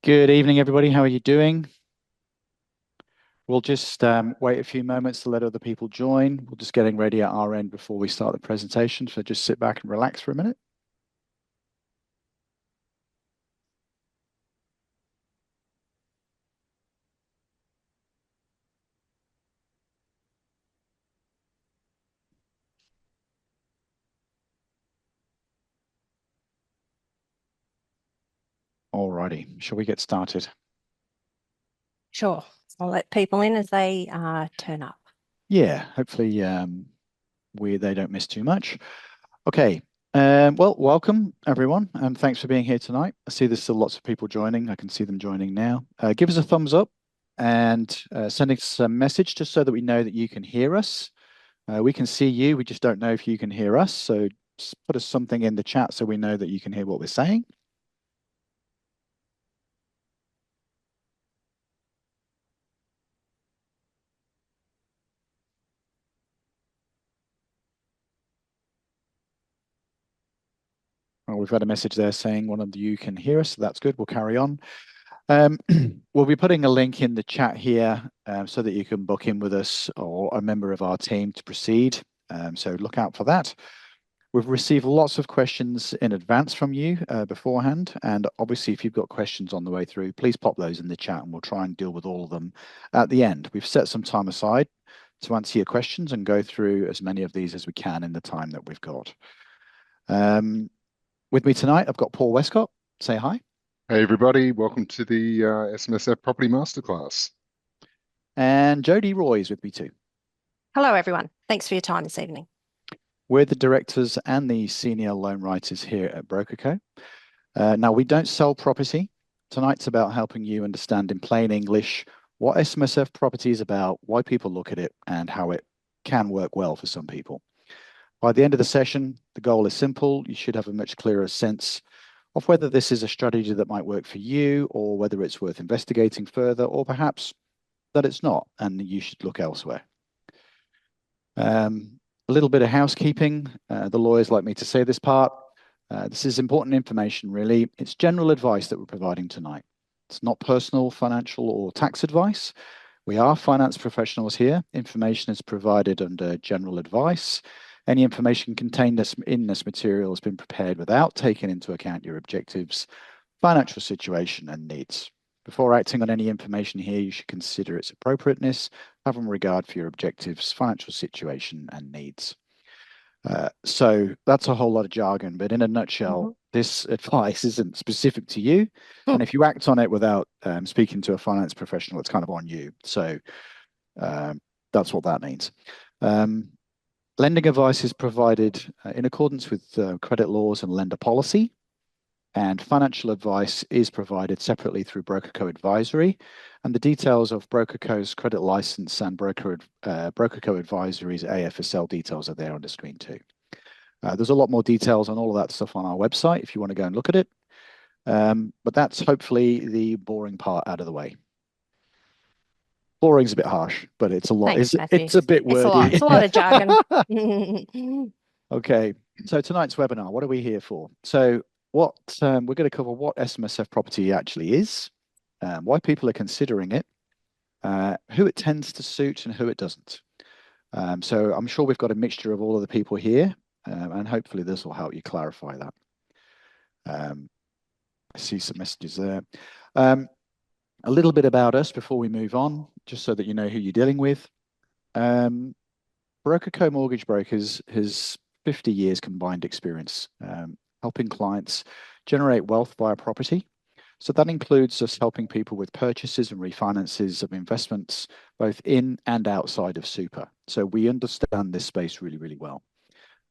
Good evening, everybody. How are you doing? We'll just wait a few moments to let other people join. We're just getting ready at our end before we start the presentation. So just sit back and relax for a minute. Alrighty, shall we get started? Sure. I'll let people in as they turn up. Yeah, hopefully they don't miss too much. Okay. Well, welcome everyone, and thanks for being here tonight. I see there's still lots of people joining. I can see them joining now. Give us a thumbs up and send us a message just so that we know that you can hear us. We can see you. We just don't know if you can hear us. So just put us something in the chat so we know that you can hear what we're saying. Well, we've got a message there saying one of you can hear us. So that's good. We'll carry on. We'll be putting a link in the chat here so that you can book in with us or a member of our team to proceed. So look out for that. We've received lots of questions in advance from you beforehand. And obviously, if you've got questions on the way through, please pop those in the chat and we'll try and deal with all of them at the end. We've set some time aside to answer your questions and go through as many of these as we can in the time that we've got. With me tonight, I've got Paul Westcott. Say hi. Hey everybody, welcome to the SMSF Property Masterclass. And Jodie Roy is with me too. Hello, everyone. Thanks for your time this evening. We're the directors and the senior loan writers here at BrokerCo. Now, we don't sell property. Tonight's about helping you understand in plain English what SMSF property is about, why people look at it, and how it can work well for some people. By the end of the session, the goal is simple. You should have a much clearer sense of whether this is a strategy that might work for you or whether it's worth investigating further, or perhaps that it's not and you should look elsewhere. A little bit of housekeeping. The lawyers like me to say this part. This is important information, really. It's general advice that we're providing tonight. It's not personal, financial, or tax advice. We are finance professionals here. Information is provided under general advice. Any information contained in this material has been prepared without taking into account your objectives, financial situation, and needs. Before acting on any information here, you should consider its appropriateness, having regard for your objectives, financial situation, and needs. So that's a whole lot of jargon, but in a nutshell, this advice isn't specific to you. And if you act on it without speaking to a finance professional, it's kind of on you. So that's what that means. Lending advice is provided in accordance with credit laws and lender policy. And financial advice is provided separately through BrokerCo Advisory. And the details of BrokerCo's credit license and BrokerCo Advisory's AFSL details are there on the screen too. There's a lot more details on all of that stuff on our website if you want to go and look at it. But that's hopefully the boring part out of the way. Boring's a bit harsh, but it's a lot. Thanks, It's a bit wordy. It's a lot of jargon. Okay, so tonight's webinar, what are we here for? So we're going to cover what SMSF property actually is, why people are considering it, who it tends to suit and who it doesn't. So I'm sure we've got a mixture of all of the people here, and hopefully this will help you clarify that. I see some messages there. A little bit about us before we move on, just so that you know who you're dealing with. BrokerCo Mortgage Brokers has 50 years combined experience helping clients generate wealth via property. So that includes us helping people with purchases and refinances of investments, both in and outside of super. So we understand this space really, really well.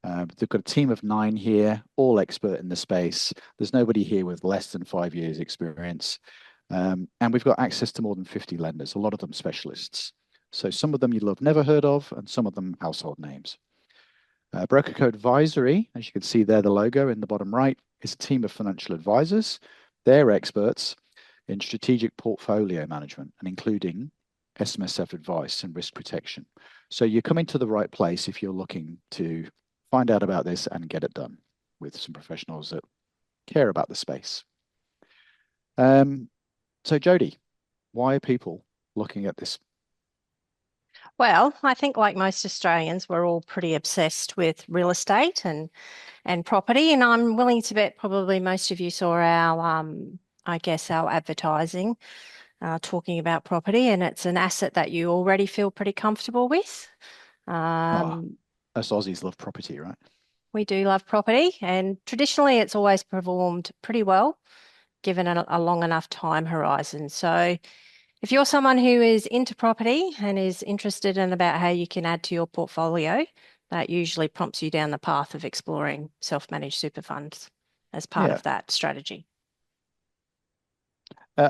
They've got a team of 9 here, all expert in the space. There's nobody here with less than 5 years experience. And we've got access to more than 50 lenders, a lot of them specialists. So some of them you'll have never heard of and some of them household names. BrokerCo Advisory, as you can see there, the logo in the bottom right, is a team of financial advisors. They're experts in strategic portfolio management and including SMSF advice and risk protection. So you're coming to the right place if you're looking to find out about this and get it done with some professionals that care about the space. So Jody, why are people looking at this? Well, I think like most Australians, we're all pretty obsessed with real estate and property, and I'm willing to bet probably most of you saw our I guess our advertising talking about property, and it's an asset that you already feel pretty comfortable with. Oh, Um, us Aussies love property, right? we do love property, and traditionally it's always performed pretty well given a long enough time horizon. So if you're someone who is into property and is interested in about how you can add to your portfolio, that usually prompts you down the path of exploring self-managed super funds as part Yeah. of that strategy.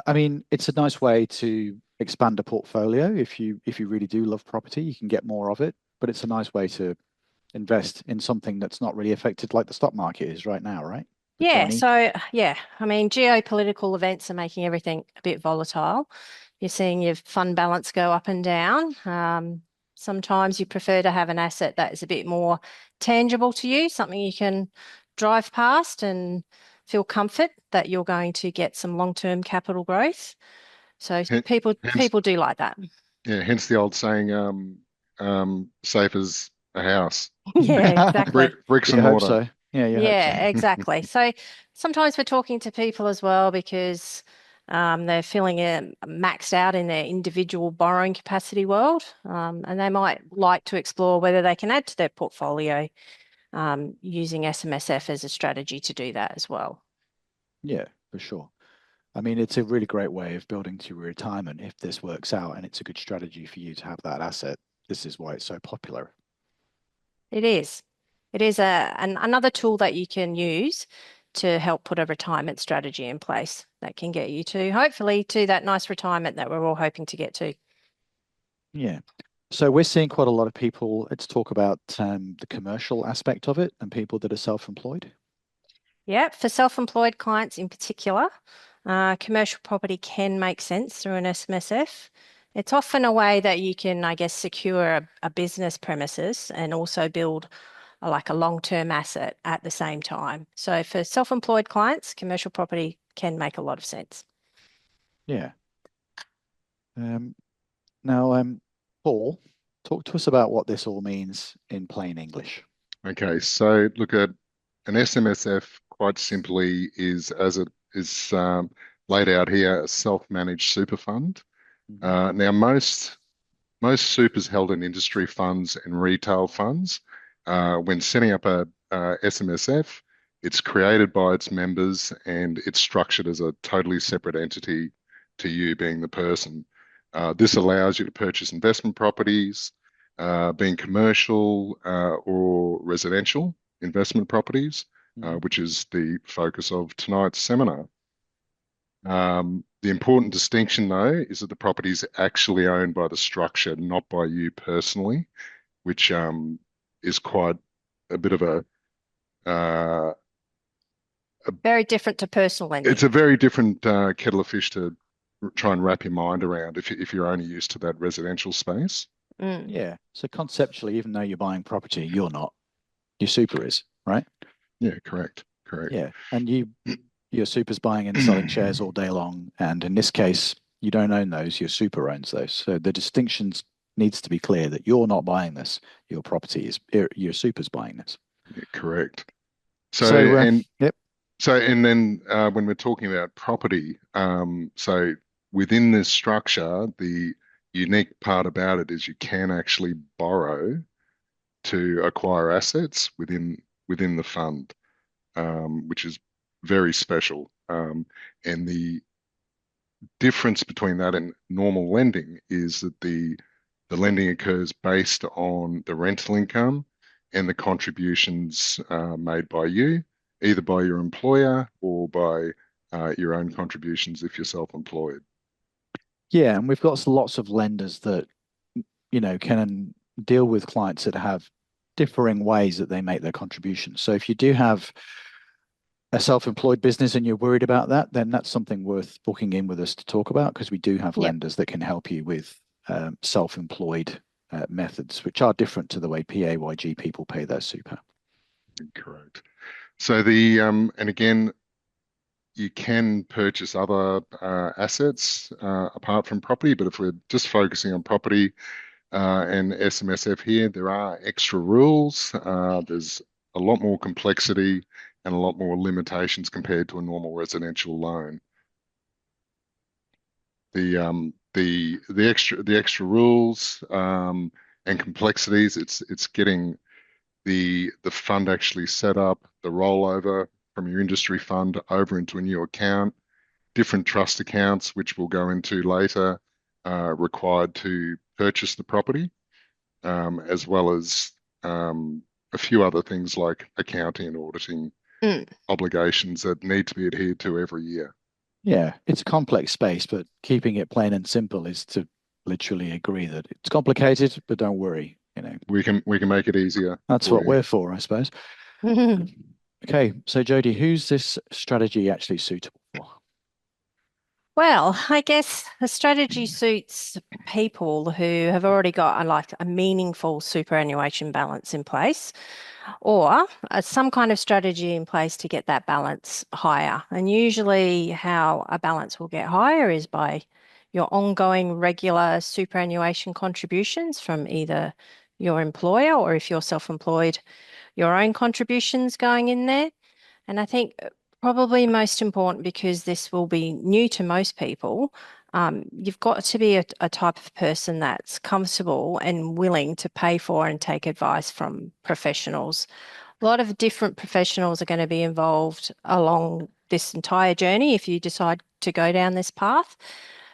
I mean, it's a nice way to expand a portfolio. If you really do love property, you can get more of it. But it's a nice way to invest in something that's not really affected like the stock market is right now, right? The Yeah, Chinese. so yeah, I mean, geopolitical events are making everything a bit volatile. You're seeing your fund balance go up and down. Sometimes you prefer to have an asset that is a bit more tangible to you, something you can drive past and feel comfort that you're going to get some long-term capital growth. So Hen- people Hence, people do like that. yeah, hence the old saying, safe as a house, Yeah, exactly. bricks You and hope mortar. so. Yeah, you hope so. Yeah, exactly. So sometimes we're talking to people as well because they're feeling maxed out in their individual borrowing capacity world, and they might like to explore whether they can add to their portfolio using SMSF as a strategy to do that as well. Yeah, for sure. I mean, it's a really great way of building to your retirement if this works out and it's a good strategy for you to have that asset. This is why it's so popular. It is. It is another tool that you can use to help put a retirement strategy in place that can get you to hopefully to that nice retirement that we're all hoping to get to. Yeah. So we're seeing quite a lot of people. Let's talk about the commercial aspect of it and people that are self-employed. Yeah, for self-employed clients in particular, commercial property can make sense through an SMSF. It's often a way that you can, I guess, secure a business premises and also build like a long-term asset at the same time. So for self-employed clients, commercial property can make a lot of sense. Yeah. Um, now, Paul, talk to us about what this all means in plain English. Okay, so look at an SMSF quite simply is as it is laid out here, a self-managed super fund. Mhm. Now, most supers held in industry funds and retail funds. When setting up a SMSF, it's created by its members and it's structured as a totally separate entity to you being the person. This allows you to purchase investment properties, being commercial or residential investment properties, Mhm. which is the focus of tonight's seminar. The important distinction, though, is that the property is actually owned by the structure, not by you personally, which is quite a bit of uh, Very different to personal it's lending. a very different kettle of fish to try and wrap your mind around if you're only used to that residential space. Mm. Yeah. So conceptually, even though you're buying property, you're not. Your super is, right? Yeah, correct, correct. Yeah. And your super's buying and selling shares all day long. And in this case, you don't own those, your super owns those. So the distinctions needs to be clear that you're not buying this. Your property is your super's buying this. Yeah, correct. So So and yep. and then when we're talking about property, so within this structure, the unique part about it is you can actually borrow to acquire assets within the fund, which is very special. And the difference between that and normal lending is that the lending occurs based on the rental income and the contributions made by you, either by your employer or by your own contributions if you're self-employed. Yeah, and we've got lots of lenders that can deal with clients that have differing ways that they make their contributions. So if you do have a self-employed business and you're worried about that, then that's something worth booking in with us to talk about because we do have Yep. lenders that can help you with self-employed methods, which are different to the way PAYG people pay their super. Correct. So the and again, you can purchase other assets apart from property, but if we're just focusing on property and SMSF here, there are extra rules. There's a lot more complexity and a lot more limitations compared to a normal residential loan. The extra rules and complexities. It's getting the fund actually set up, the rollover from your industry fund over into a new account, different trust accounts, which we'll go into later, required to purchase the property, as well as a few other things like accounting and auditing Mm. obligations that need to be adhered to every year. Yeah, it's a complex space, but keeping it plain and simple is to literally agree that it's complicated, but don't worry, We can make it easier that's for what you. we're for, I suppose. Okay, so Jody, who's this strategy actually suitable for? Well, I guess the strategy suits people who have already got a meaningful superannuation balance in place, or some kind of strategy in place to get that balance higher. And usually, how a balance will get higher is by your ongoing regular superannuation contributions from either your employer, or if you're self-employed, your own contributions going in there. And I think probably most important, because this will be new to most people, you've got to be a type of person that's comfortable and willing to pay for and take advice from professionals. A lot of different professionals are going to be involved along this entire journey if you decide to go down this path.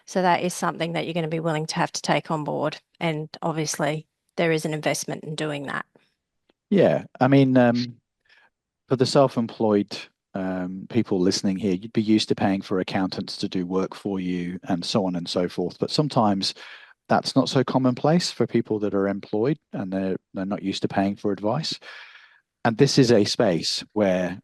So that is something that you're going to be willing to have to take on board. And obviously, there is an investment in doing that. Yeah, I mean, for the self-employed people listening here, you'd be used to paying for accountants to do work for you and so on and so forth. But sometimes that's not so commonplace for people that are employed and they're not used to paying for advice. And this is a space where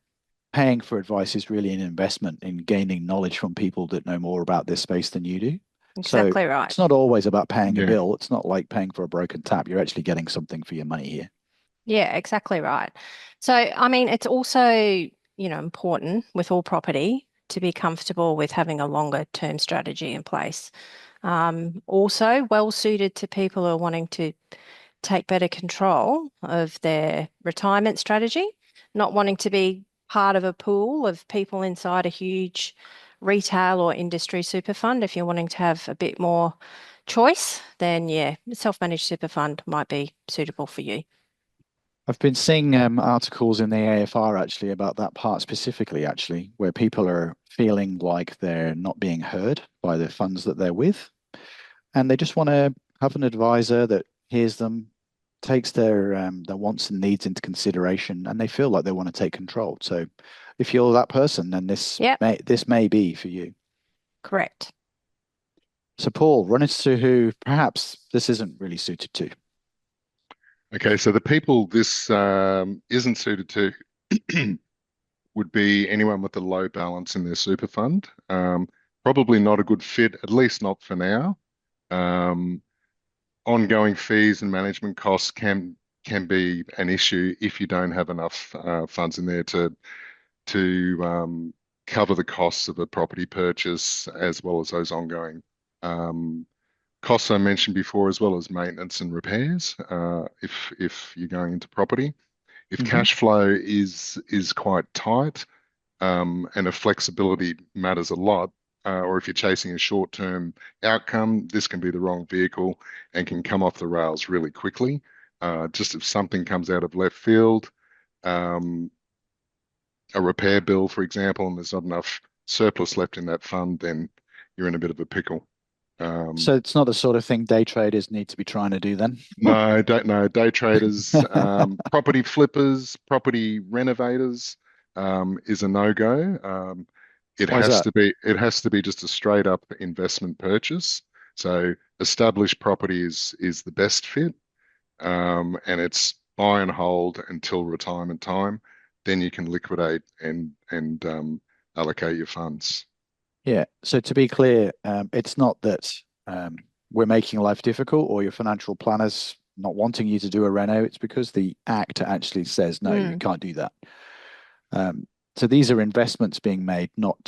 paying for advice is really an investment in gaining knowledge from people that know more about this space than you do. So Exactly right. it's not always about paying a Yeah. bill. It's not like paying for a broken tap. You're actually getting something for your money here. Yeah, exactly right. So, I mean, it's also, important with all property to be comfortable with having a longer term strategy in place. Also, well suited to people who are wanting to take better control of their retirement strategy, not wanting to be part of a pool of people inside a huge retail or industry super fund. If you're wanting to have a bit more choice, then yeah, self-managed super fund might be suitable for you. I've been seeing articles in the AFR actually about that part specifically, actually, where people are feeling like they're not being heard by the funds that they're with. And they just want to have an advisor that hears them, takes their wants and needs into consideration, and they feel like they want to take control. So if you're that person, then this Yep, may be for you. correct. So Paul, run us through who perhaps this isn't really suited to. Okay, so the people this isn't suited to would be anyone with a low balance in their super fund. Probably not a good fit, at least not for now. Um, Ongoing fees and management costs can be an issue if you don't have enough funds in there to cover the costs of a property purchase as well as those ongoing um, costs I mentioned before, as well as maintenance and repairs. If you're going into property, if Mhm. cash flow is quite tight, and if flexibility matters a lot, or if you're chasing a short-term outcome, this can be the wrong vehicle and can come off the rails really quickly. Just if something comes out of left field, um, a repair bill, for example, and there's not enough surplus left in that fund, then you're in a bit of a pickle. So it's not the sort of thing day traders need to be trying to do then. No, don't know. Day traders, property flippers, property renovators, is a no-go. It Why is has that? to be just a straight up investment purchase. So established property is the best fit, and it's buy and hold until retirement time. Then you can liquidate and allocate your funds. Yeah. So to be clear, it's not that um, we're making life difficult or your financial planners not wanting you to do a reno. It's because the Act actually says no, you Mm, can't do that. Um, So these are investments being made, not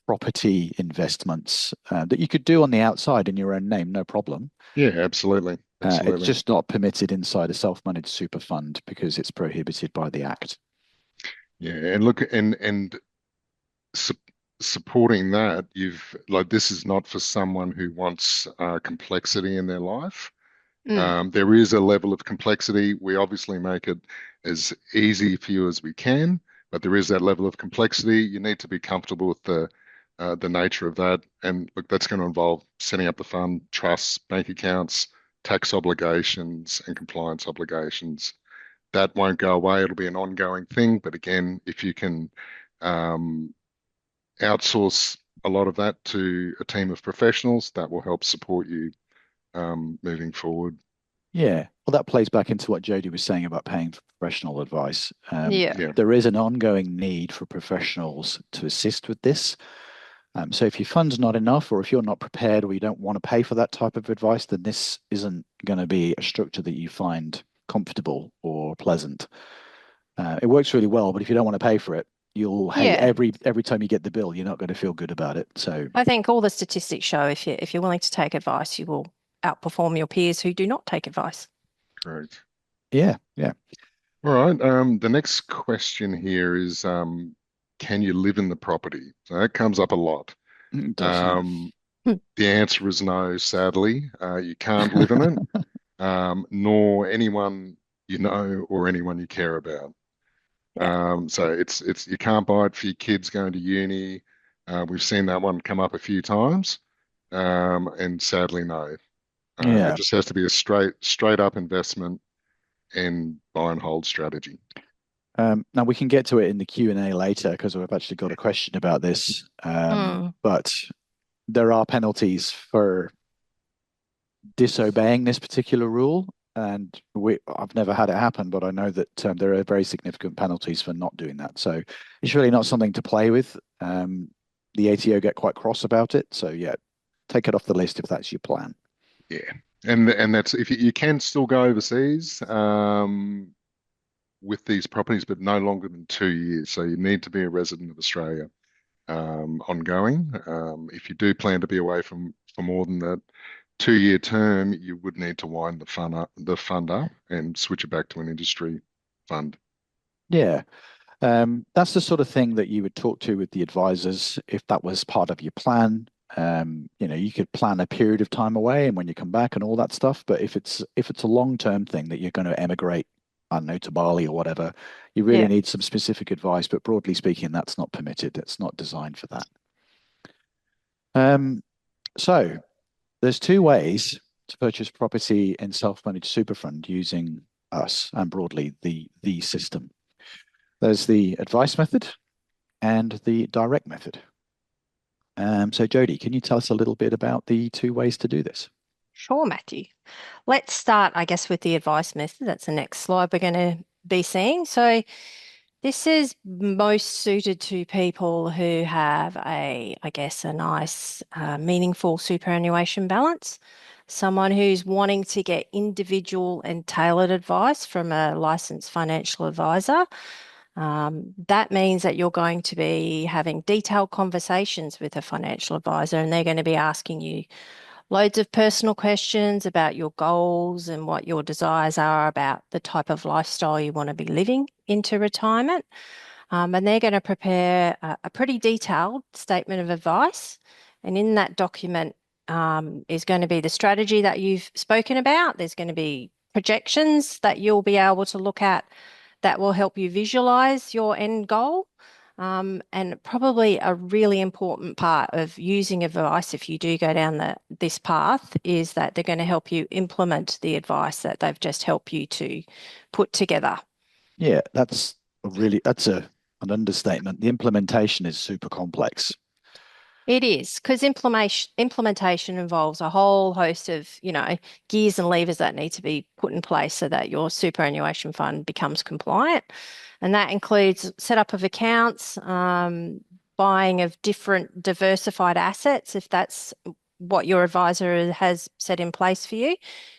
property investments that you could do on the outside in your own name, no problem. Yeah, absolutely. It's Absolutely. just not permitted inside a self-managed super fund because it's prohibited by the Act. Yeah, and look, and su supporting that, you've like this is not for someone who wants complexity in their life. Mm. There is a level of complexity. We obviously make it as easy for you as we can, but there is that level of complexity. You need to be comfortable with the nature of that. And look, that's going to involve setting up the fund, trusts, bank accounts, tax obligations, and compliance obligations. That won't go away. It'll be an ongoing thing. But again, if you can um, outsource a lot of that to a team of professionals, that will help support you moving forward. Yeah, well, that plays back into what Jodie was saying about paying for professional advice. Yeah. Yeah, There is an ongoing need for professionals to assist with this. So if your fund's not enough, or if you're not prepared, or you don't want to pay for that type of advice, then this isn't going to be a structure that you find comfortable or pleasant. It works really well, but if you don't want to pay for it, you'll hate Yeah. every time you get the bill. You're not going to feel good about it. So I think all the statistics show if you're willing to take advice, you will outperform your peers who do not take advice. correct. yeah, yeah, All right. The next question here is, can you live in the property? So that comes up a lot. it does. Yeah. Um, the answer is no, sadly. You can't live in it, nor anyone you know or anyone you care about. Yeah. So it's you can't buy it for your kids going to uni. We've seen that one come up a few times, and sadly, no. It Yeah. just has to be a straight up investment and buy and hold strategy. Now we can get to it in the Q&A later because we've actually got a question about this. Mm. But there are penalties for disobeying this particular rule, and I've never had it happen, but I know that there are very significant penalties for not doing that. So it's really not something to play with. The ATO get quite cross about it. So yeah, take it off the list if that's your plan. Yeah, and that's if you can still go overseas with these properties, but no longer than 2 years. So you need to be a resident of Australia ongoing. If you do plan to be away for more than that 2 year term, you would need to wind the fund up and switch it back to an industry fund. Yeah. That's the sort of thing that you would talk to with the advisors if that was part of your plan. You could plan a period of time away and when you come back and all that stuff. But if it's a long-term thing that you're going to emigrate, I don't know, to Bali or whatever, you really Yeah. need some specific advice. But broadly speaking, that's not permitted. It's not designed for that. So there's two ways to purchase property in self-managed super fund using us and broadly the system. There's the advice method and the direct method. So Jodie, can you tell us a little bit about the two ways to do this? Sure, Matthew. Let's start, I guess, with the advice method. That's the next slide we're going to be seeing. So this is most suited to people who have I guess, a nice, meaningful superannuation balance. Someone who's wanting to get individual and tailored advice from a licensed financial advisor. That means that you're going to be having detailed conversations with a financial advisor, and they're going to be asking you loads of personal questions about your goals and what your desires are about the type of lifestyle you want to be living into retirement. And they're going to prepare a pretty detailed statement of advice. And in that document is going to be the strategy that you've spoken about. There's going to be projections that you'll be able to look at that will help you visualize your end goal. And probably a really important part of using advice, if you do go down this path, is that they're going to help you implement the advice that they've just helped you to put together. Yeah, that's an understatement. The implementation is super complex. It is, because implementation involves a whole host of, gears and levers that need to be put in place so that your superannuation fund becomes compliant. And that includes setup of accounts, buying of different diversified assets, if that's what your advisor has set in place for you.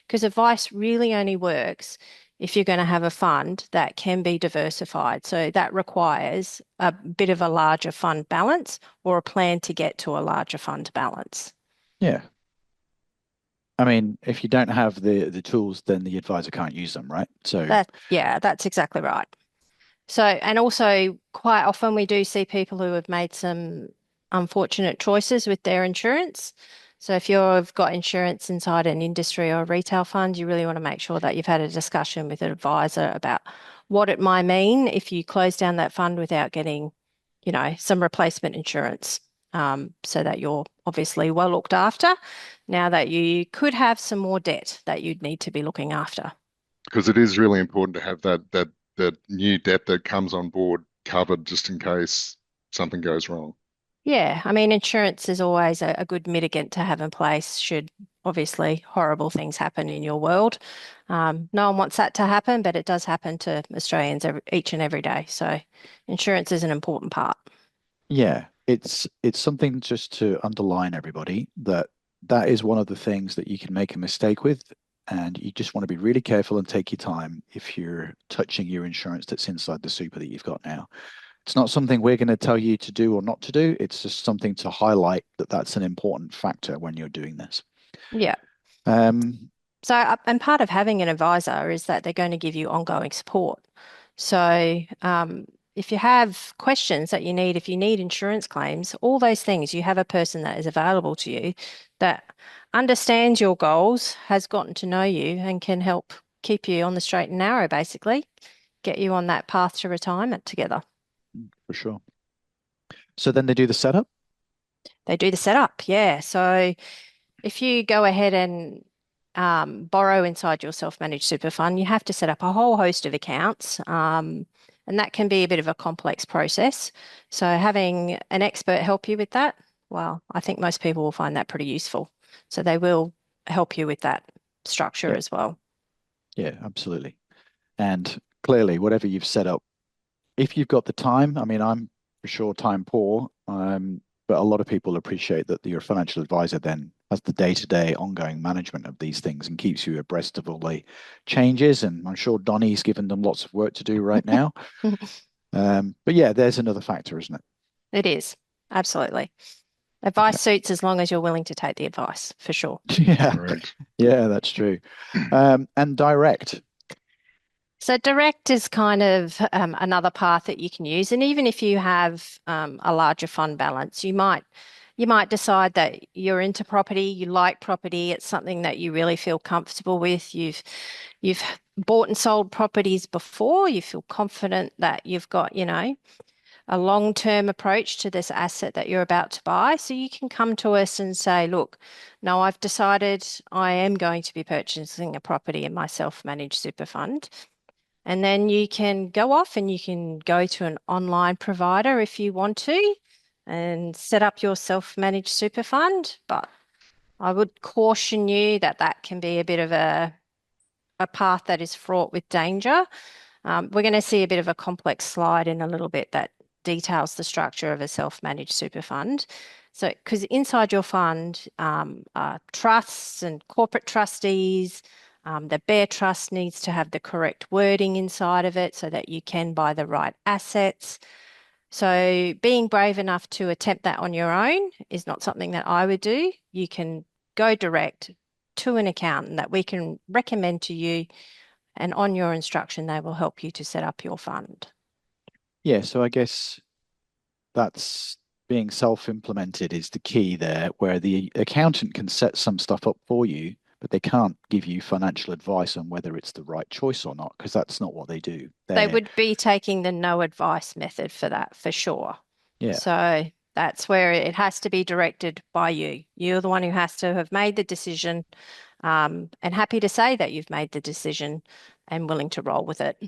Because advice really only works if you're going to have a fund that can be diversified. So that requires a bit of a larger fund balance or a plan to get to a larger fund balance. Yeah. I mean, if you don't have the tools, then the advisor can't use them, right? So Yeah, that's exactly right. So, and also quite often we do see people who have made some unfortunate choices with their insurance. So if you've got insurance inside an industry or a retail fund, you really want to make sure that you've had a discussion with an advisor about what it might mean if you close down that fund without getting, some replacement insurance, so that you're obviously well looked after now that you could have some more debt that you'd need to be looking after. Because it is really important to have that new debt that comes on board covered just in case something goes wrong. Yeah, I mean, insurance is always a good mitigant to have in place should obviously horrible things happen in your world. No one wants that to happen, but it does happen to Australians each and every day. So insurance is an important part. yeah, it's something just to underline everybody that that is one of the things that you can make a mistake with, and you just want to be really careful and take your time if you're touching your insurance that's inside the super that you've got now. It's not something we're going to tell you to do or not to do. It's just something to highlight that that's an important factor when you're doing this. Yeah. Um, So, and part of having an advisor is that they're going to give you ongoing support. So, if you have questions that you need, if you need insurance claims, all those things, you have a person that is available to you that understands your goals, has gotten to know you, and can help keep you on the straight and narrow, basically, get you on that path to retirement together. for sure. So then they do the setup. They do the setup, yeah. So, if you go ahead and borrow inside your self-managed super fund, you have to set up a whole host of accounts, and that can be a bit of a complex process. So having an expert help you with that, well, I think most people will find that pretty useful. So they will help you with that structure Yeah, as well. yeah, absolutely. And clearly, whatever you've set up, if you've got the time, I mean, I'm for sure time poor, but a lot of people appreciate that your financial advisor then has the day-to-day ongoing management of these things and keeps you abreast of all the changes. And I'm sure Donnie's given them lots of work to do right now. But yeah, there's another factor, isn't it? It is, absolutely. Okay. Advice suits as long as you're willing to take the advice, for sure. Yeah, Correct. yeah, that's true. And direct. So direct is kind of another path that you can use, and even if you have a larger fund balance, you might decide that you're into property, you like property, it's something that you really feel comfortable with. You've bought and sold properties before, you feel confident that you've got, a long-term approach to this asset that you're about to buy. So you can come to us and say, look, no, I've decided I am going to be purchasing a property in my self-managed super fund. And then you can go off and you can go to an online provider if you want to and set up your self-managed super fund. But I would caution you that that can be a bit of a path that is fraught with danger. We're going to see a bit of a complex slide in a little bit that details the structure of a self-managed super fund. So, because inside your fund are trusts and corporate trustees, the bare trust needs to have the correct wording inside of it so that you can buy the right assets. So, being brave enough to attempt that on your own is not something that I would do. You can go direct to an accountant that we can recommend to you, and on your instruction, they will help you to set up your fund. Yeah, so I guess that's being self-implemented is the key there, where the accountant can set some stuff up for you, but they can't give you financial advice on whether it's the right choice or not, because that's not what they do. They They're, would be taking the no advice method for that for sure. yeah, So that's where it has to be directed by you. You're the one who has to have made the decision, and happy to say that you've made the decision and willing to roll with it.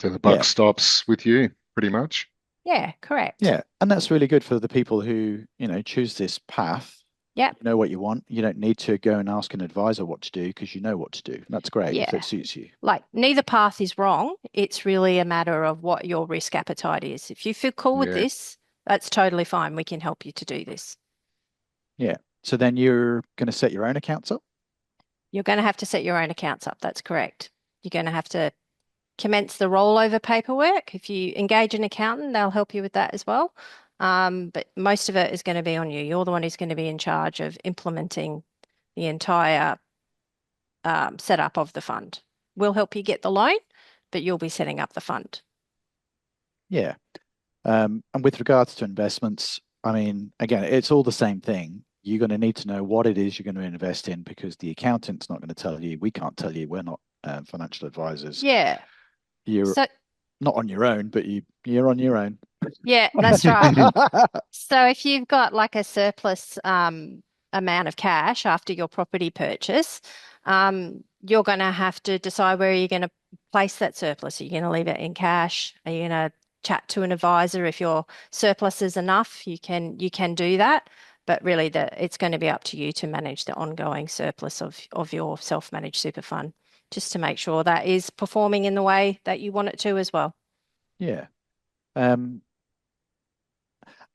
So the buck yeah, stops with you, pretty much. Yeah, correct. yeah. And that's really good for the people who, choose this path. Yep. You know what you want. You don't need to go and ask an advisor what to do because you know what to do. And that's great if it Yeah. suits you. Like neither path is wrong. It's really a matter of what your risk appetite is. If you feel cool with Yeah. this, that's totally fine. We can help you to do this. Yeah. So then you're going to set your own accounts up. You're going to have to set your own accounts up. That's correct. You're going to have to commence the rollover paperwork. If you engage an accountant, they'll help you with that as well. But most of it is going to be on you. You're the one who's going to be in charge of implementing the entire setup of the fund. We'll help you get the loan, but you'll be setting up the fund. Yeah. And with regards to investments, I mean, again, it's all the same thing. You're going to need to know what it is you're going to invest in because the accountant's not going to tell you. We can't tell you. We're not financial advisors. Yeah. You're So not on your own, but you're on your own. yeah, that's right. So if you've got like a surplus amount of cash after your property purchase, you're going to have to decide where you're going to place that surplus. Are you going to leave it in cash? Are you going to chat to an advisor if your surplus is enough? You can do that, but really it's going to be up to you to manage the ongoing surplus of your self-managed super fund, just to make sure that is performing in the way that you want it to as well. Yeah. I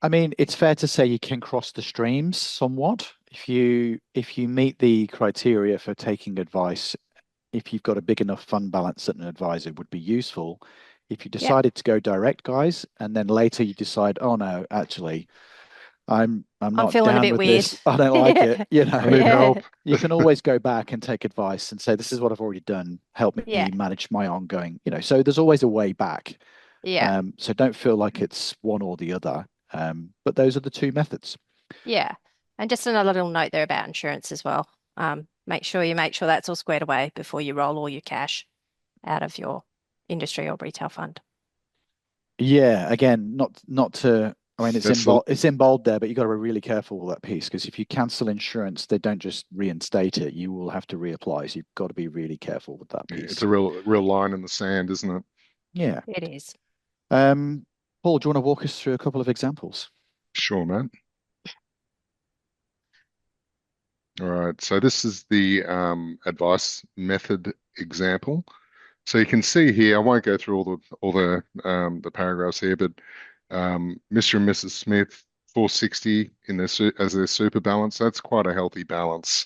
mean, it's fair to say you can cross the streams somewhat if you meet the criteria for taking advice. If you've got a big enough fund balance that an advisor would be useful. If you Yep. decided to go direct, guys, and then later you decide, oh no, actually, I'm I'm not feeling a down bit with weird. this. I don't like it. I need Yeah. help. You can always go back and take advice and say, this is what I've already done. Help Yeah. me manage my ongoing, so there's always a way back. Yeah. So don't feel like it's one or the other. But those are the two methods. Yeah. And just another little note there about insurance as well. Make sure that's all squared away before you roll all your cash out of your industry or retail fund. Yeah, again, not to. I mean, That's the it's in bold there, but you've got to be really careful with that piece because if you cancel insurance, they don't just reinstate it. You will have to reapply. So you've got to be really careful with that it's piece. a real line in the sand, isn't it? Yeah. It is. Paul, do you want to walk us through a couple of examples? Sure, man. All right. So this is the advice method example. So you can see here, I won't go through all the paragraphs here, but Mr. and Mrs. Smith, 460 in as their super balance. That's quite a healthy balance.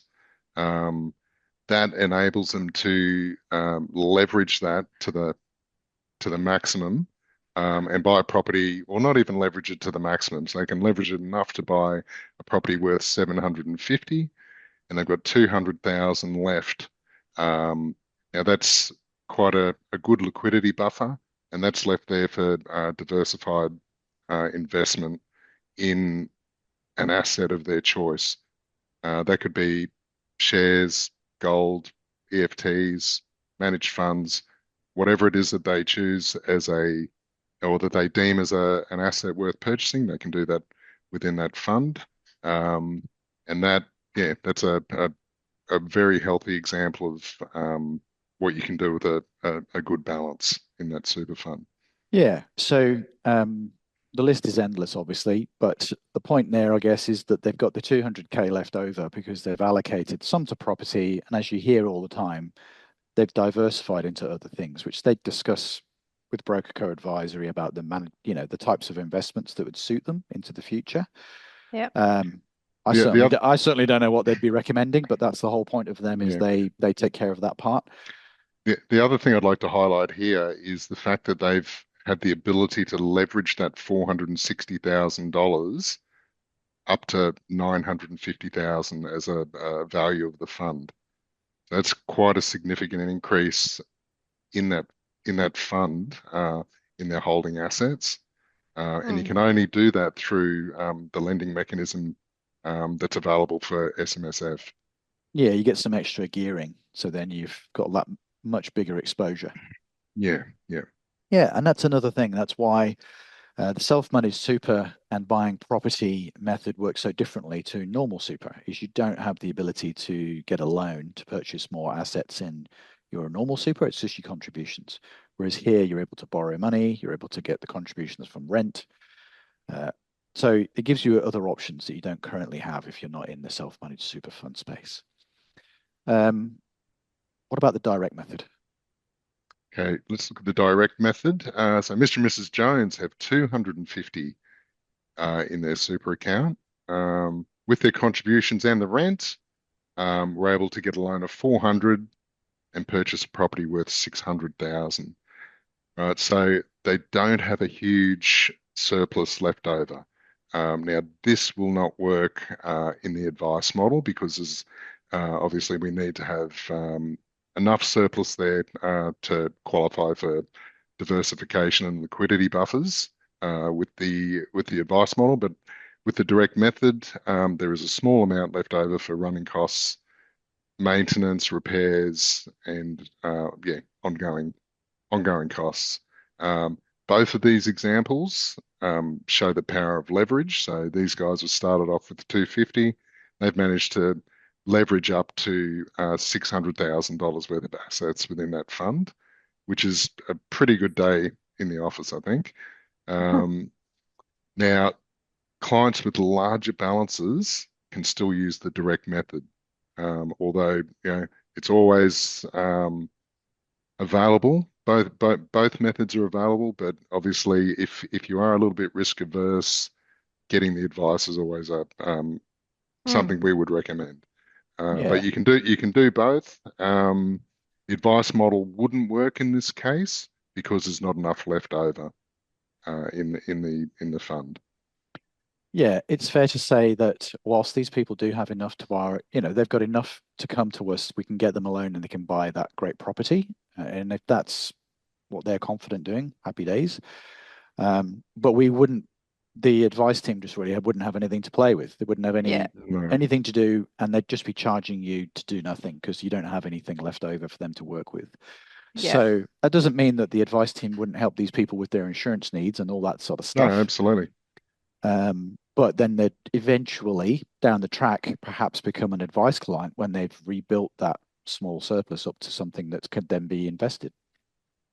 That enables them to leverage that to the maximum and buy a property, or not even leverage it to the maximum. So they can leverage it enough to buy a property worth 750, and they've got 200,000 left. Now that's quite a good liquidity buffer, and that's left there for diversified investment in an asset of their choice. That could be shares, gold, EFTs, managed funds, whatever it is that they choose or that they deem as an asset worth purchasing. They can do that within that fund. And that's a very healthy example of what you can do with a good balance in that super fund. Yeah. So the list is endless, obviously, but the point there, I guess, is that they've got the 200K left over because they've allocated some to property. And as you hear all the time, they've diversified into other things, which they discuss with BrokerCo advisory about the types of investments that would suit them into the future. Yeah. I certainly don't know what they'd be recommending, but that's the whole point of them is they take care of that part. The other thing I'd like to highlight here is the fact that they've had the ability to leverage that $460,000 up to 950,000 as a value of the fund. So that's quite a significant increase in that fund in their holding assets. And you can only do that through the lending mechanism that's available for SMSF. Yeah, you get some extra gearing, so then you've got that much bigger exposure. Yeah. Yeah, and that's another thing. That's why the self-managed super and buying property method works so differently to normal super, is you don't have the ability to get a loan to purchase more assets in your normal super. It's just your contributions. Whereas here, you're able to borrow money, you're able to get the contributions from rent. So it gives you other options that you don't currently have if you're not in the self-managed super fund space. What about the direct method? Okay, let's look at the direct method. So Mr. and Mrs. Jones have 250 in their super account. With their contributions and the rent, we're able to get a loan of 400 and purchase a property worth 600,000. Right, so they don't have a huge surplus left over. Now, this will not work in the advice model because obviously we need to have enough surplus there to qualify for diversification and liquidity buffers with the advice model. But with the direct method, there is a small amount left over for running costs, maintenance, repairs, and ongoing costs. Um, Both of these examples show the power of leverage. So these guys have started off with 250. They've managed to leverage up to $600,000 worth of assets within that fund, which is a pretty good day in the office, I think. Um, Now, clients with larger balances can still use the direct method, although it's always available. Both methods are available, but obviously, if you are a little bit risk averse, getting the advice is always something we would recommend. But Yeah. you can do both. The advice model wouldn't work in this case because there's not enough left over in the fund. Yeah, it's fair to say that whilst these people do have enough to borrow, they've got enough to come to us, we can get them a loan and they can buy that great property. And if that's what they're confident doing, happy days. But the advice team just really wouldn't have anything to play with. They wouldn't have Yeah. anything to do, and they'd just be charging you to do nothing because you don't have anything left over for them to work with. Yeah. So that doesn't mean that the advice team wouldn't help these people with their insurance needs and all that sort of No, stuff. absolutely. But then they'd eventually, down the track, perhaps become an advice client when they've rebuilt that small surplus up to something that could then be invested.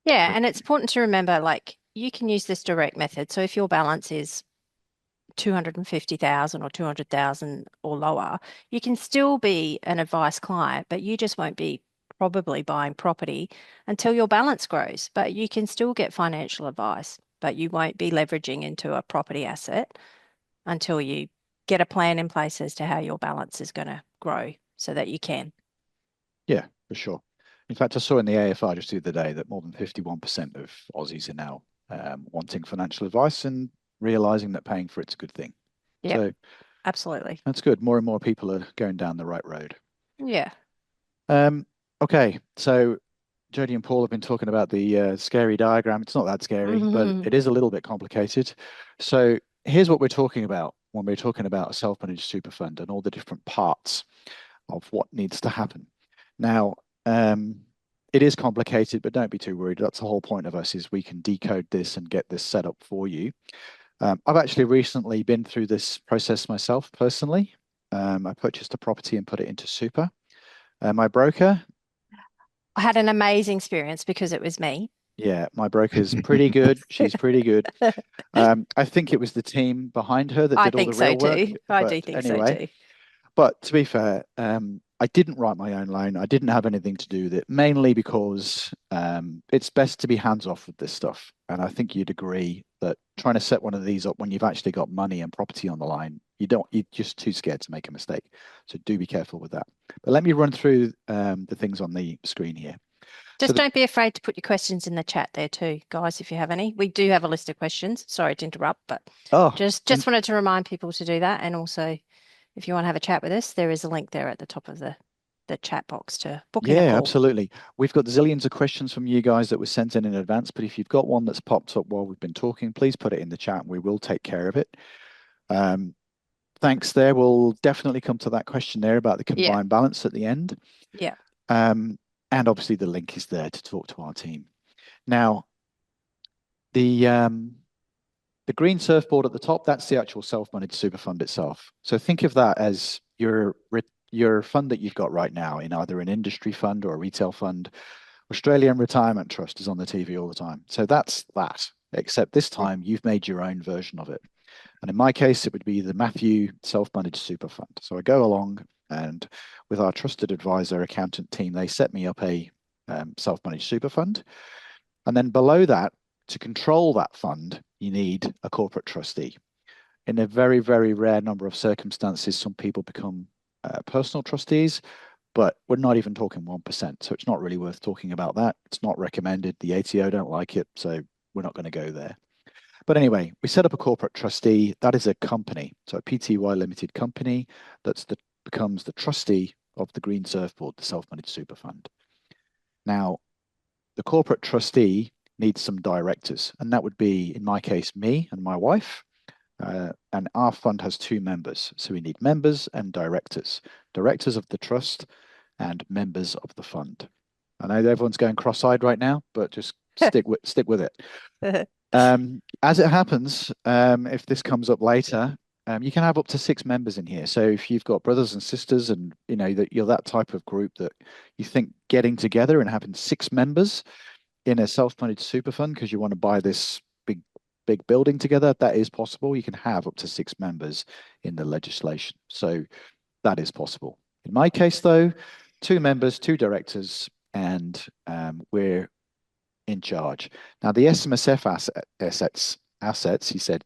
Yeah. And it's important to remember, like, you can use this direct method. So if your balance is 250,000 or 200,000 or lower, you can still be an advice client, but you just won't be probably buying property until your balance grows. But you can still get financial advice, but you won't be leveraging into a property asset until you get a plan in place as to how your balance is going to grow so that you can. Yeah, for sure. In fact, I saw in the AFR just the other day that more than 51% of Aussies are now wanting financial advice and realizing that paying for it's a good thing. Yeah, So absolutely. that's good. More and more people are going down the right road. Yeah. Okay, so Jodie and Paul have been talking about the scary diagram. It's not that scary, but it is a little bit complicated. So here's what we're talking about when we're talking about a self-managed super fund and all the different parts of what needs to happen. Now, it is complicated, but don't be too worried. That's the whole point of us is we can decode this and get this set up for you. I've actually recently been through this process myself personally. I purchased a property and put it into super. My broker, I had an amazing experience because it was me. yeah, my broker's pretty good. She's pretty good. I think it was the team behind her that I did all think the so real work. too. I do But think so anyway, too. but to be fair, I didn't write my own loan. I didn't have anything to do with it, mainly because it's best to be hands off with this stuff. And I think you'd agree that trying to set one of these up when you've actually got money and property on the line, you're just too scared to make a mistake. So do be careful with that. But let me run through the things on the screen here. Just don't be afraid to put your questions in the chat there too, guys, if you have any. We do have a list of questions. Sorry to interrupt, but just wanted to remind people to do that. And also, if you want to have a chat with us, there is a link there at the top of the chat box to book in a call. Yeah, absolutely. We've got zillions of questions from you guys that were sent in advance, but if you've got one that's popped up while we've been talking, please put it in the chat and we will take care of it. Thanks there. We'll definitely come to that question there about the combined balance at the end. Yeah. And obviously the link is there to talk to our team. Now, the green surfboard at the top, that's the actual self-managed super fund itself. So think of that as your fund that you've got right now in either an industry fund or a retail fund. Australian Retirement Trust is on the TV all the time. So that's that, except this time you've made your own version of it. And in my case, it would be the Matthew Self-Managed Super Fund. So I go along and with our trusted advisor accountant team, they set me up a self-managed super fund. And then below that, to control that fund, you need a corporate trustee. In a very, very rare number of circumstances, some people become personal trustees, but we're not even talking 1%. So it's not really worth talking about that. It's not recommended. The ATO don't like it, so we're not going to go there. But anyway, we set up a corporate trustee. That is a company, so a PTY limited company becomes the trustee of the Green Surfboard, the self-managed super fund. Now, the corporate trustee needs some directors, and that would be, in my case, me and my wife. And our fund has 2 members. So we need members and directors, directors of the trust and members of the fund. I know everyone's going cross-eyed right now, but just stick with it. As it happens, if this comes up later, you can have up to 6 members in here. So if you've got brothers and sisters and that you're that type of group that you think getting together and having 6 members in a self-managed super fund because you want to buy this big building together, that is possible. You can have up to 6 members in the legislation. So that is possible. In my case, though, 2 members, 2 directors, and we're in charge. Now, the SMSF assets, he said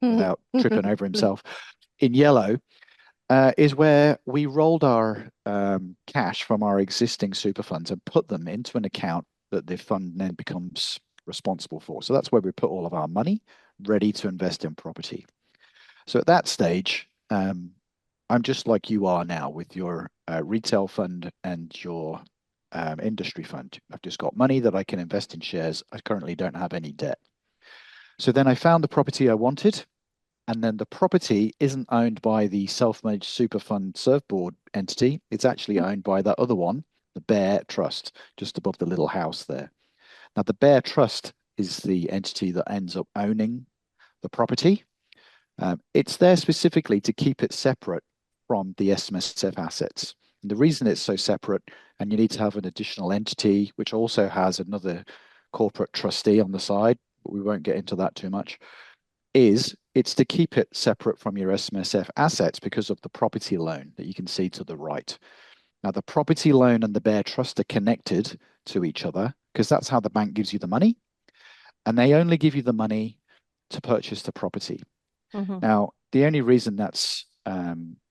without tripping over himself, in yellow, is where we rolled our cash from our existing super funds and put them into an account that the fund then becomes responsible for. So that's where we put all of our money ready to invest in property. So at that stage, I'm just like you are now with your retail fund and your industry fund. I've just got money that I can invest in shares. I currently don't have any debt. So then I found the property I wanted, and then the property isn't owned by the self-managed super fund surfboard entity. It's actually owned by that other one, the Bear Trust, just above the little house there. Now, the Bear Trust is the entity that ends up owning the property. It's there specifically to keep it separate from the SMSF assets. And the reason it's so separate, and you need to have an additional entity, which also has another corporate trustee on the side, but we won't get into that too much, is it's to keep it separate from your SMSF assets because of the property loan that you can see to the right. Now, the property loan and the Bear Trust are connected to each other because that's how the bank gives you the money. And they only give you the money to purchase the property. Now, the only reason that's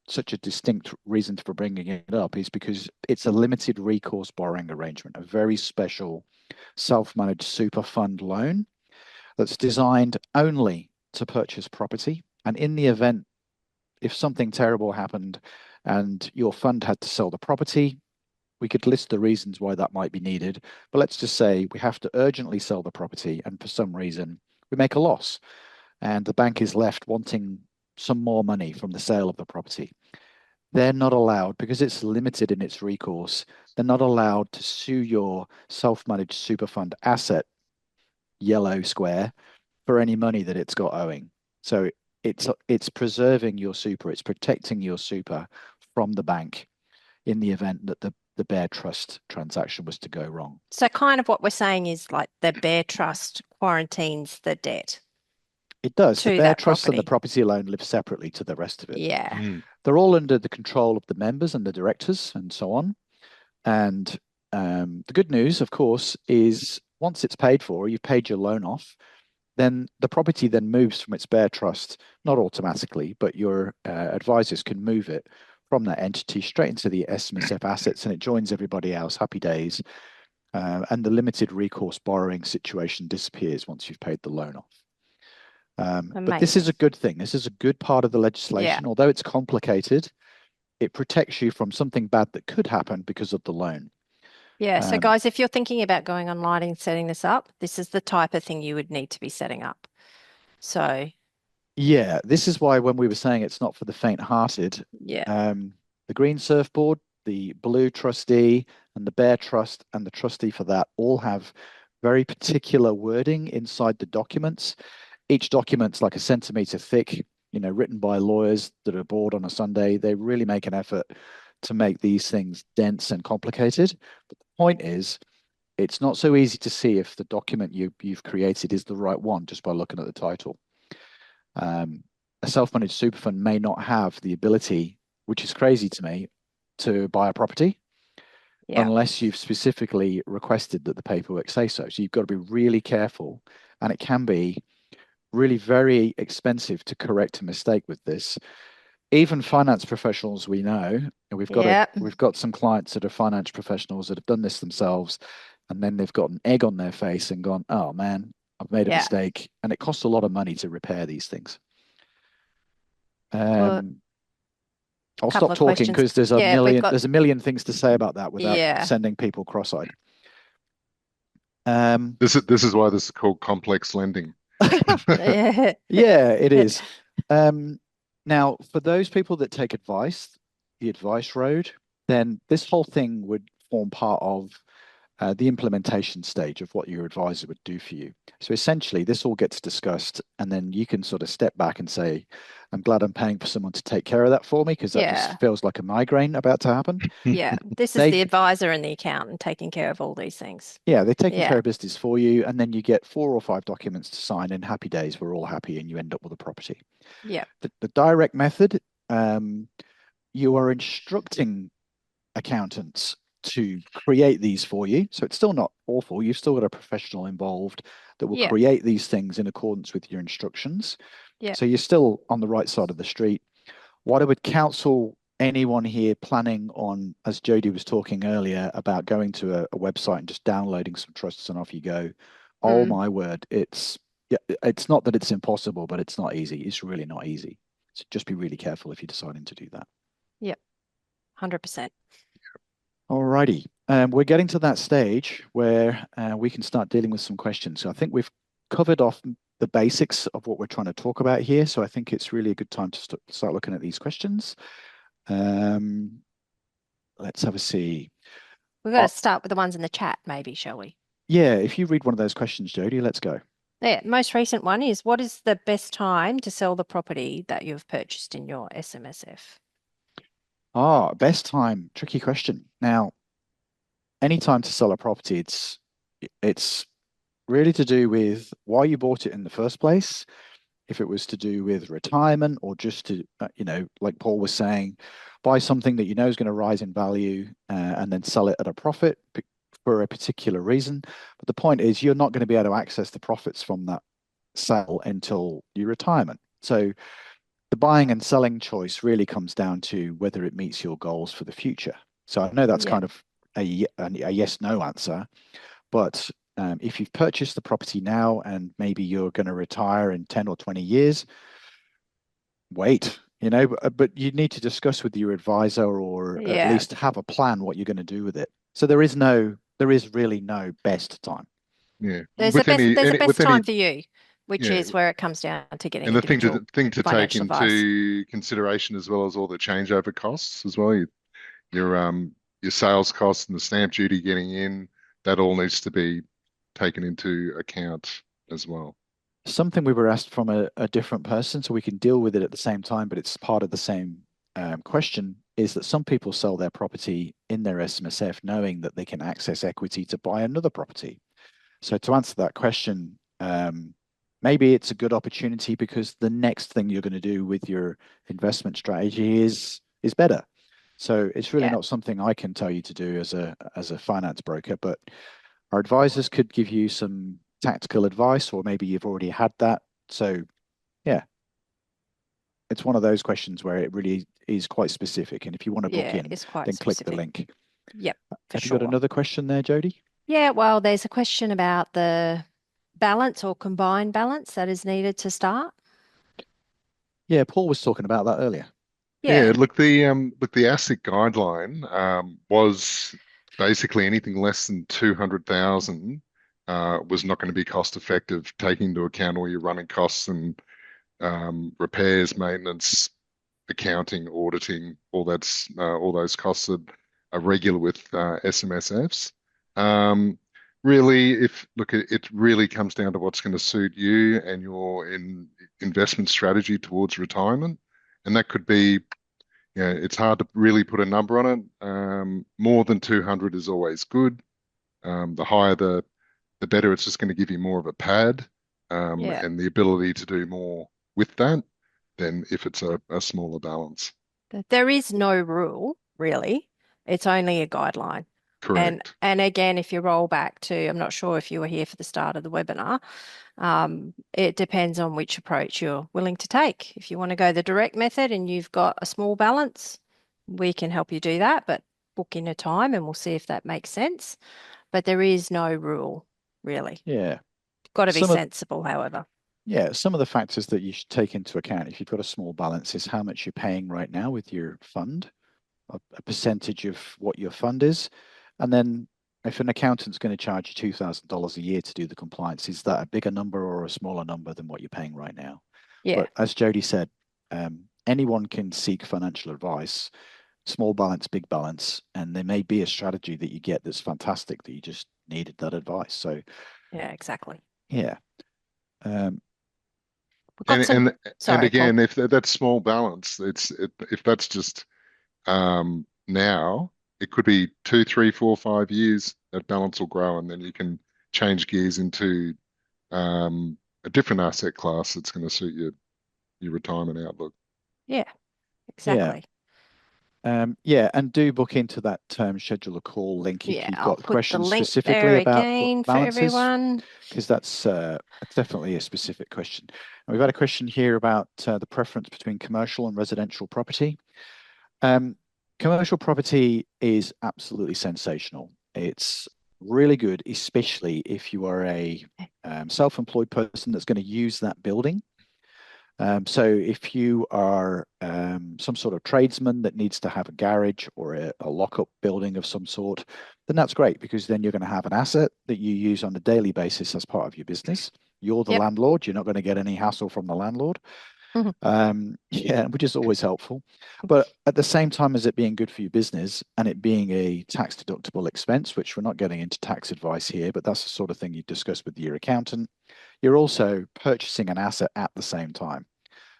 such a distinct reason for bringing it up is because it's a limited recourse borrowing arrangement, a very special self-managed super fund loan that's designed only to purchase property. And in the event, if something terrible happened and your fund had to sell the property, we could list the reasons why that might be needed. But let's just say we have to urgently sell the property, and for some reason we make a loss, and the bank is left wanting some more money from the sale of the property. They're not allowed, because it's limited in its recourse, they're not allowed to sue your self-managed super fund asset, yellow square, for any money that it's got owing. So it's preserving your super, it's protecting your super from the bank in the event that the Bear Trust transaction was to go wrong. So kind of what we're saying is like the Bear Trust quarantines the debt. It does. The Bear Trust and the property property loan live separately to the rest of it. Yeah. They're all under the control of the members and the directors and so on. And the good news, of course, is once it's paid for, you've paid your loan off, then the property then moves from its Bear Trust, not automatically, but your advisors can move it from that entity straight into the SMSF assets, and it joins everybody else. Happy days. And the limited recourse borrowing situation disappears once you've paid the loan off. But this is a good thing. This is a good part of the legislation. Although it's complicated, it protects you from something bad that could happen because of the loan. Yeah. So guys, if you're thinking about going online and setting this up, this is the type of thing you would need to be setting up. So yeah, this is why when we were saying it's not for the faint-hearted, the Green Surfboard, the Blue Trustee, and the Bear Trust and the trustee for that all have very particular wording inside the documents. Each document's like a centimeter thick, written by lawyers that are bored on a Sunday. They really make an effort to make these things dense and complicated. But the point is, it's not so easy to see if the document you've created is the right one just by looking at the title. A self-managed super fund may not have the ability, which is crazy to me, to buy a property unless you've specifically requested that the paperwork say so. So you've got to be really careful, and it can be really very expensive to correct a mistake with this. even finance professionals we know, and Yeah. we've got some clients that are finance professionals that have done this themselves, and then they've got an egg on their face and gone, "Oh man, I've made a Yeah. mistake," and it costs a lot of money to repair these things. Well, a I'll couple stop of talking questions. because Yeah, we've got, there's a million things to say about that without yeah. sending people cross-eyed. Um, This is why this is called complex lending. Yeah. yeah, it is. Um, Now, for those people that take advice, the advice road, then this whole thing would form part of the implementation stage of what your advisor would do for you. So essentially, this all gets discussed, and then you can sort of step back and say, I'm glad I'm paying for someone to take care of that for me because that just Yeah. feels like a migraine about to happen. Yeah. This is They, the advisor and the accountant taking care of all these things. yeah, they're taking Yeah. care of business for you, and then you get 4 or 5 documents to sign, and happy days, we're all happy, and you end up with a property. Yeah. The direct method, um, you are instructing accountants to create these for you. So it's still not awful. You've still got a professional involved that will Yeah. create these things in accordance with your instructions. Yeah. So you're still on the right side of the street. What I would counsel anyone here planning on, as Jody was talking earlier, about going to a website and just downloading some trusts and off you go. Oh Mm. my word, it's not that it's impossible, but it's not easy. It's really not easy. So just be really careful if you're deciding to do that. Yeah. 100%. Alrighty. We're getting to that stage where we can start dealing with some questions. So I think we've covered off the basics of what we're trying to talk about here. So I think it's really a good time to start looking at these questions. Um, let's have a see. We've got to start with the ones in the chat, maybe, shall we? Yeah, if you read one of those questions, Jody, let's go. Yeah, most recent one is, what is the best time to sell the property that you've purchased in your SMSF? Best time. Tricky question. Now, any time to sell a property, it's really to do with why you bought it in the first place. If it was to do with retirement or just to, like Paul was saying, buy something that you know is going to rise in value and then sell it at a profit for a particular reason. But the point is, you're not going to be able to access the profits from that sale until your retirement. So the buying and selling choice really comes down to whether it meets your goals for the future. So I know that's Yeah. kind of a yes no answer, but if you've purchased the property now and maybe you're going to retire in 10 or 20 years, wait, but you need to discuss with your advisor or at Yeah. least have a plan what you're going to do with it. So there is really no best time. Yeah, There's a with best, any, there's a any best with any, time for you, which yeah, is where it comes down to getting and the individual thing to take financial advice. into consideration as well as all the changeover costs as well. Your your sales costs and the stamp duty getting in, that all needs to be taken into account as well. Something we were asked from a different person, so we can deal with it at the same time, but it's part of the same question, is that some people sell their property in their SMSF knowing that they can access equity to buy another property. So to answer that question, maybe it's a good opportunity because the next thing you're going to do with your investment strategy is better. So it's really Yeah. not something I can tell you to do as a finance broker, but our advisors could give you some tactical advice, or maybe you've already had that. So yeah, it's one of those questions where it really is quite specific. And if you want to book Yeah, in, it's quite then click the specific. link. Yep, for Have you got sure. another question there, Jody? Yeah, well, there's a question about the balance or combined balance that is needed to start. Yeah, Paul was talking about that earlier. Yeah, Yeah. look, the ASIC guideline was basically anything less than 200,000 was not going to be cost effective, taking into account all your running costs and repairs, maintenance, accounting, auditing, all those costs that are regular with SMSFs. Really, if look, it really comes down to what's going to suit you and your investment strategy towards retirement, and that could be, it's hard to really put a number on it. More than 200 is always good. The higher the better. It's just going to give you more of a pad Yeah. and the ability to do more with that than if it's a smaller balance. There is no rule, really. It's only a guideline. Correct. And again, if you roll back to, I'm not sure if you were here for the start of the webinar, it depends on which approach you're willing to take. If you want to go the direct method and you've got a small balance, we can help you do that, but book in a time and we'll see if that makes sense. But there is no rule, really. Yeah. Got to be Some of sensible, however. some of the factors that you should take into account if you've got a small balance is how much you're paying right now with your fund, a percentage of what your fund is, and then if an accountant's going to charge you $2,000 a year to do the compliance, is that a bigger number or a smaller number than what you're paying right now? Yeah. But as Jody said, anyone can seek financial advice, small balance, big balance, and there may be a strategy that you get that's fantastic that you just needed that advice. So yeah, exactly. yeah. We've got some. And Sorry, again, Paul. if that's small balance, if that's just now, it could be 2, 3, 4, 5 years. That balance will grow, and then you can change gears into a different asset class that's going to suit your retirement outlook. Yeah, Yeah. exactly. Yeah, and do book into that schedule a call link if Yeah, you've I'll got put the questions link specifically there about again for balances, everyone. because that's definitely a specific question. And we've had a question here about the preference between commercial and residential property. Commercial property is absolutely sensational. It's really good, especially if you are a self-employed person that's going to use that building. So if you are some sort of tradesman that needs to have a garage or a lock-up building of some sort, then that's great because then you're going to have an asset that you use on a daily basis as part of your business. You're the Yep. landlord. You're not going to get any hassle from the landlord. Yeah, which is always helpful. But at the same time as it being good for your business and it being a tax deductible expense, which we're not getting into tax advice here, but that's the sort of thing you discuss with your accountant, you're also purchasing an asset at the same time.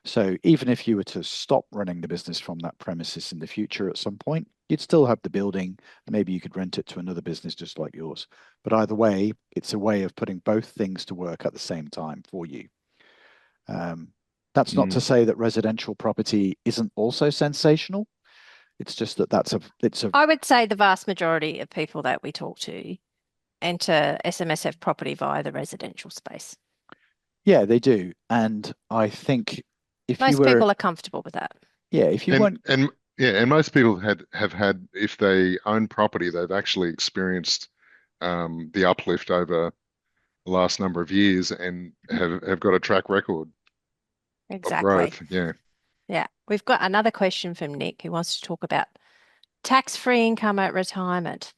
So even if you were to stop running the business from that premises in the future at some point, you'd still have the building and maybe you could rent it to another business just like yours. But either way, it's a way of putting both things to work at the same time for you. That's not to say that residential property isn't also sensational. It's just that I would say the vast majority of people that we talk to enter SMSF property via the residential space. Yeah, they do. And I think if you Most were, people are comfortable with that. yeah, if you And weren't, and yeah, and most people have had, if they own property, they've actually experienced the uplift over the last number of years and have got a track record of Exactly. growth. Yeah. Yeah. We've got another question from Nick who wants to talk about tax-free income at retirement.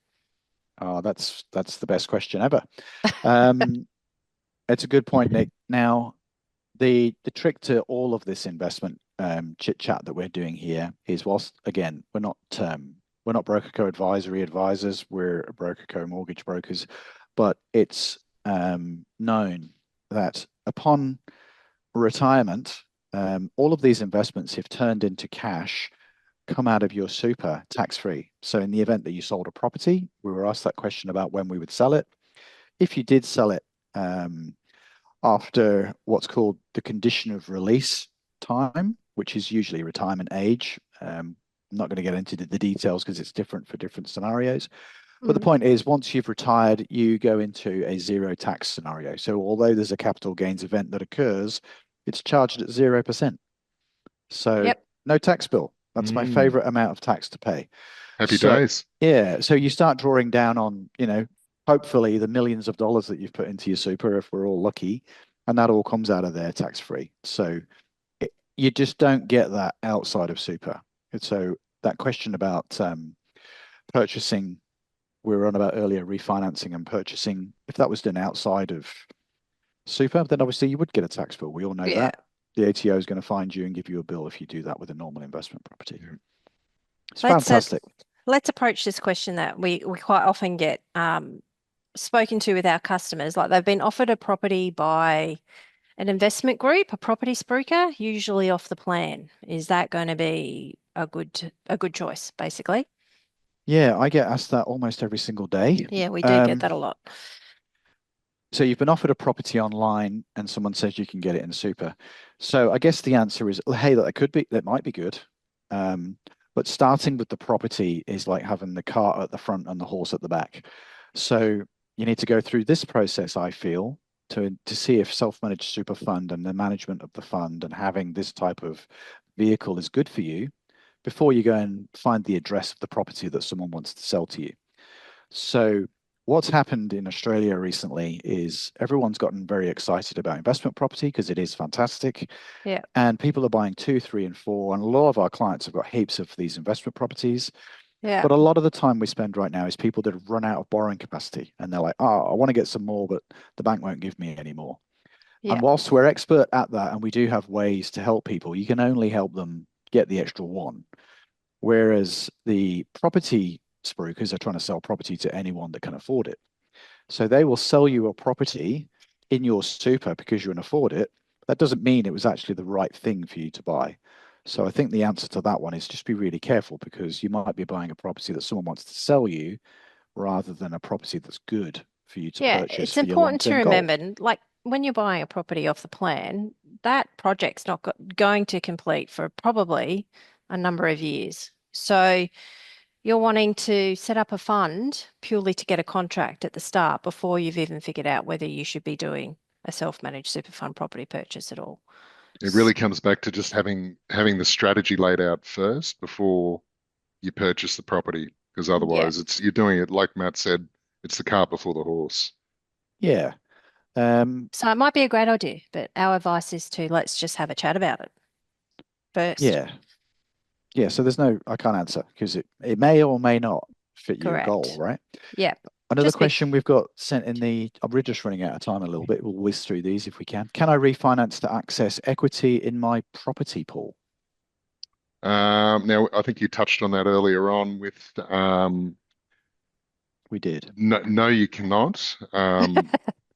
oh, that's the best question ever. It's a good point, Nick. Now, the trick to all of this investment chit chat that we're doing here is, whilst again we're not BrokerCo advisory advisors, we're BrokerCo mortgage brokers, but it's known that upon retirement, all of these investments, if turned into cash, come out of your super tax free. So in the event that you sold a property, we were asked that question about when we would sell it. If you did sell it after what's called the condition of release time, which is usually retirement age. I'm not going to get into the details because it's different for different scenarios. But the point is, once you've retired, you go into a zero tax scenario. So although there's a capital gains event that occurs, it's charged at 0%. So Yep. no tax bill. That's my favorite amount of tax to pay. Happy So days. yeah, so you start drawing down on, hopefully the millions of dollars that you've put into your super, if we're all lucky, and that all comes out of there tax free. So you just don't get that outside of super. And so that question about purchasing, we were on about earlier, refinancing and purchasing, if that was done outside of super, then obviously you would get a tax bill. We all know Yeah. that. The ATO is going to find you and give you a bill if you do that with a normal investment property. It's fantastic. Let's approach this question that we quite often get spoken to with our customers. Like they've been offered a property by an investment group, a property spruiker, usually off the plan. Is that going to be a good choice, basically? Yeah, I get asked that almost every single day. Yeah, we do get that a lot. So you've been offered a property online and someone says you can get it in super. So I guess the answer is, hey, that might be good. But starting with the property is like having the cart at the front and the horse at the back. So you need to go through this process, I feel, to see if self-managed super fund and the management of the fund and having this type of vehicle is good for you before you go and find the address of the property that someone wants to sell to you. So what's happened in Australia recently is everyone's gotten very excited about investment property because it is fantastic. Yeah. And people are buying 2, 3, and 4. And a lot of our clients have got heaps of these investment properties. Yeah. But a lot of the time we spend right now is people that have run out of borrowing capacity and they're like, oh, I want to get some more, but the bank won't give me any more. Yeah. And whilst we're expert at that and we do have ways to help people, you can only help them get the extra one. Whereas the property spruikers are trying to sell property to anyone that can afford it. So they will sell you a property in your super because you can afford it. That doesn't mean it was actually the right thing for you to buy. So I think the answer to that one is just be really careful because you might be buying a property that someone wants to sell you rather than a property that's good for you to Yeah, purchase it's for your important to long-term goal. remember, like when you're buying a property off the plan, that project's not going to complete for probably a number of years. So you're wanting to set up a fund purely to get a contract at the start before you've even figured out whether you should be doing a self-managed super fund property purchase at all. It really comes back to just having the strategy laid out first before you purchase the property, because Yeah. otherwise you're doing it like Matt said, it's the cart before the horse. Yeah. So it might be a great idea, but our advice is to let's just have a chat about it first. Yeah. Yeah. So I can't answer because it may or may not fit your goal, Correct. right? Yeah. Another Just be question we've got sent in we're just running out of time a little bit. We'll whiz through these if we can. Can I refinance to access equity in my property pool? Now, I think you touched on that earlier on with We did. no, no, you cannot.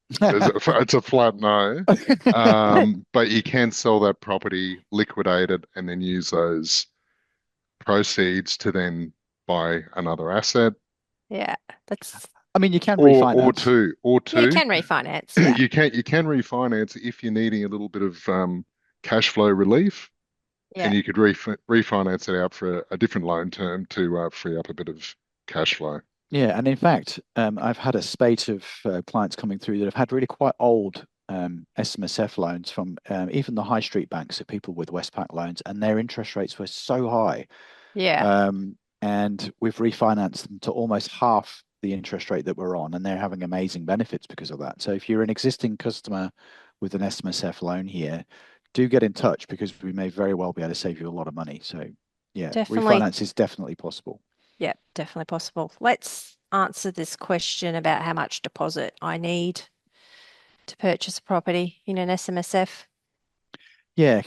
It's a flat no. But you can sell that property, liquidate it, and then use those proceeds to then buy another asset, Yeah, that's I mean, you can or refinance. two, or yeah, you two. can refinance. Yeah. You can refinance if you're needing a little bit of cash flow relief, Yeah. and you could refinance it out for a different loan term to free up a bit of cash flow. Yeah, and in fact, I've had a spate of clients coming through that have had really quite old SMSF loans from even the high street banks, so people with Westpac loans, and their interest rates were so high. Yeah. And we've refinanced them to almost half the interest rate that we're on, and they're having amazing benefits because of that. So if you're an existing customer with an SMSF loan here, do get in touch because we may very well be able to save you a lot of money. So yeah, Definitely. refinance is definitely possible. Yeah, definitely possible. Let's answer this question about how much deposit I need to purchase a property in an SMSF. Yeah,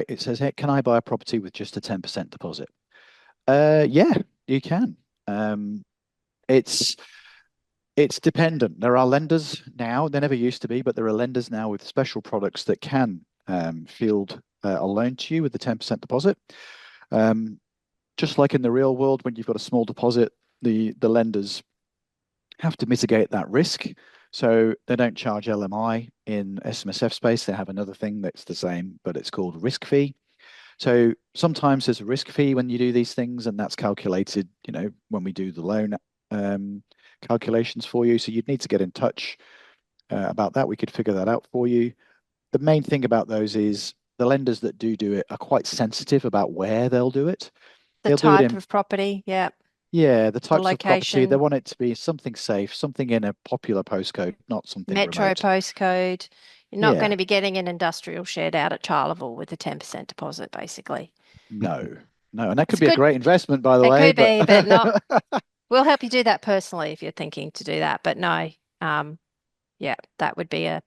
it says, hey, can I buy a property with just a 10% deposit? Yeah, you can. It's it's dependent. There are lenders now, there never used to be, but there are lenders now with special products that can field a loan to you with the 10% deposit. Um, just like in the real world, when you've got a small deposit, the lenders have to mitigate that risk. So they don't charge LMI in SMSF space. They have another thing that's the same, but it's called risk fee. So sometimes there's a risk fee when you do these things, and that's calculated, when we do the loan calculations for you. So you'd need to get in touch about that. We could figure that out for you. The main thing about those is the lenders that do it are quite sensitive about where they'll do it. The They'll do it type in, of property, yeah. yeah, the The types of property. They location, want it to be something safe, something in a popular postcode, not something metro remote. postcode. You're not going Yeah, to be getting an industrial shed out at Charleville with a 10% deposit, basically. no, no. And that could It's be a good. great investment, by the It way, could but be, but not. We'll help you do that personally if you're thinking to do that. But no, yeah, that would be a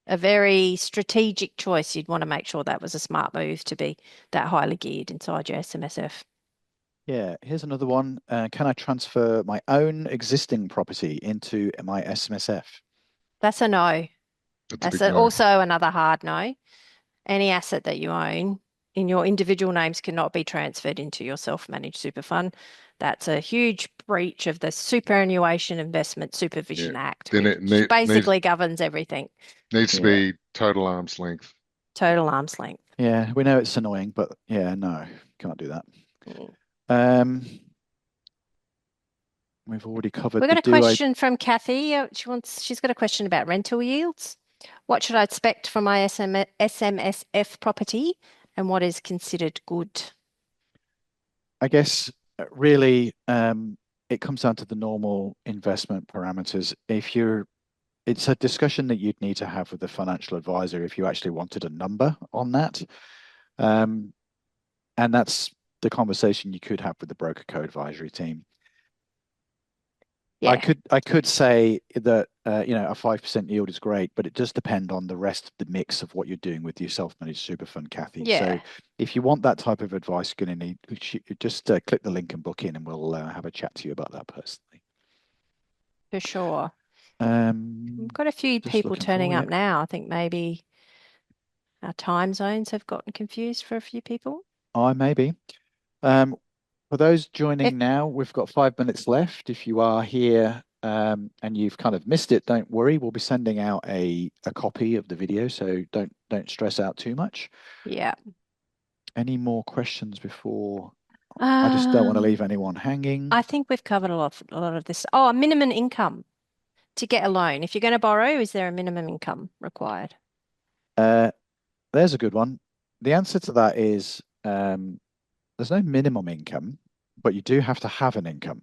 very strategic choice. You'd want to make sure that was a smart move to be that highly geared inside your SMSF. yeah, here's another one. Can I transfer my own existing property into my SMSF? That's a no. That's a That's big no. also another hard no. Any asset that you own in your individual names cannot be transferred into your self-managed super fund. That's a huge breach of the Superannuation Investment Yeah. Supervision Act, Then it which basically governs everything. needs to Yeah, be total arm's length. Total arm's length. yeah, we know it's annoying, but yeah, no, can't do that. Mm. Um, we've already covered We've the got a do. question from Kathy. She's got a question about rental yields. What should I expect from my SMSF property and what is considered good? I guess really it comes down to the normal investment parameters. It's a discussion that you'd need to have with the financial advisor if you actually wanted a number on that. And that's the conversation you could have with the BrokerCo advisory team. Yeah. I could say that a 5% yield is great, but it does depend on the rest of the mix of what you're doing with your self-managed super fund, Kathy. Yeah. So if you want that type of advice, you're going to need just click the link and book in, and we'll have a chat to you about that personally. For sure. We've got a few Just people looking turning for up you. now. I think maybe our time zones have gotten confused for a few people. I maybe. For those If joining now, we've got 5 minutes left. If you are here and you've kind of missed it, don't worry. We'll be sending out a copy of the video, so don't stress out too much. yeah. Any more questions before? I just don't want to leave anyone hanging. I think we've covered a lot of this. Oh, a minimum income to get a loan. If you're going to borrow, is there a minimum income required? There's a good one. The answer to that is there's no minimum income, but you do have to have an income.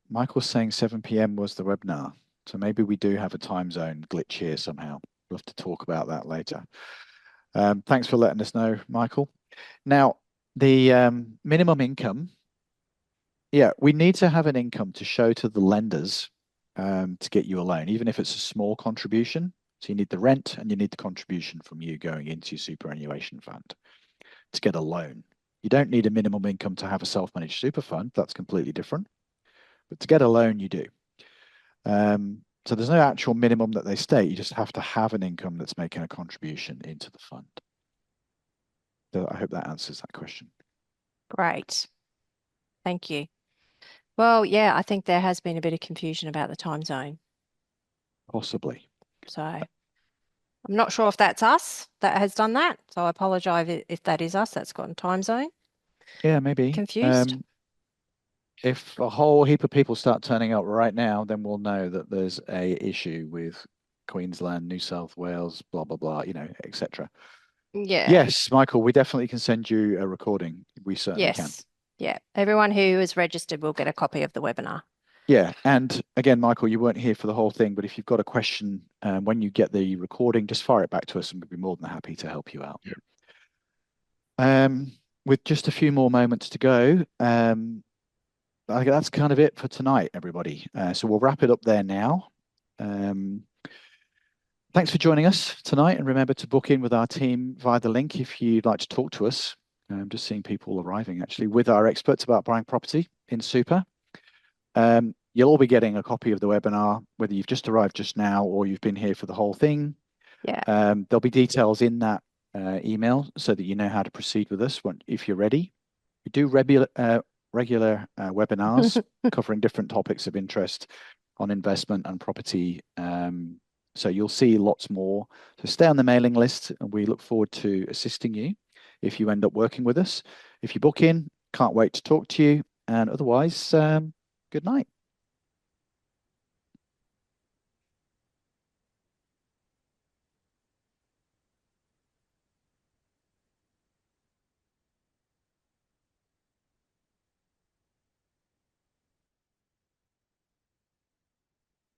Michael's saying 7 p.m. was the webinar, so maybe we do have a time zone glitch here somehow. We'll have to talk about that later. Thanks for letting us know, Michael. Now, the minimum income, yeah, we need to have an income to show to the lenders to get you a loan, even if it's a small contribution. So you need the rent and you need the contribution from you going into your superannuation fund to get a loan. You don't need a minimum income to have a self-managed super fund. That's completely different. But to get a loan, you do. So there's no actual minimum that they state. You just have to have an income that's making a contribution into the fund. So I hope that answers that question. Great. Thank you. Well, yeah, I think there has been a bit of confusion about the time zone. Possibly. So I'm not sure if that's us that has done that. So I apologize if that is us that's gotten time zone Yeah, maybe. confused. If a whole heap of people start turning up right now, then we'll know that there's a issue with Queensland, New South Wales, blah, blah, blah, etc. Yeah. Yes, Michael, we definitely can send you a recording. We certainly can. Yes. Yeah. Everyone who is registered will get a copy of the webinar. Yeah, and again, Michael, you weren't here for the whole thing, but if you've got a question when you get the recording, just fire it back to us and we'd be more than happy to help you out. With just a few more moments to go, that's kind of it for tonight, everybody. So we'll wrap it up there now. Thanks for joining us tonight, and remember to book in with our team via the link if you'd like to talk to us. I'm just seeing people arriving actually with our experts about buying property in super. You'll all be getting a copy of the webinar, whether you've just arrived just now or you've been here for the whole thing. Yeah. There'll be details in that email so that you know how to proceed with us if you're ready. We do regular webinars covering different topics of interest on investment and property. So you'll see lots more. So stay on the mailing list, and we look forward to assisting you if you end up working with us. If you book in, can't wait to talk to you. And otherwise, good night.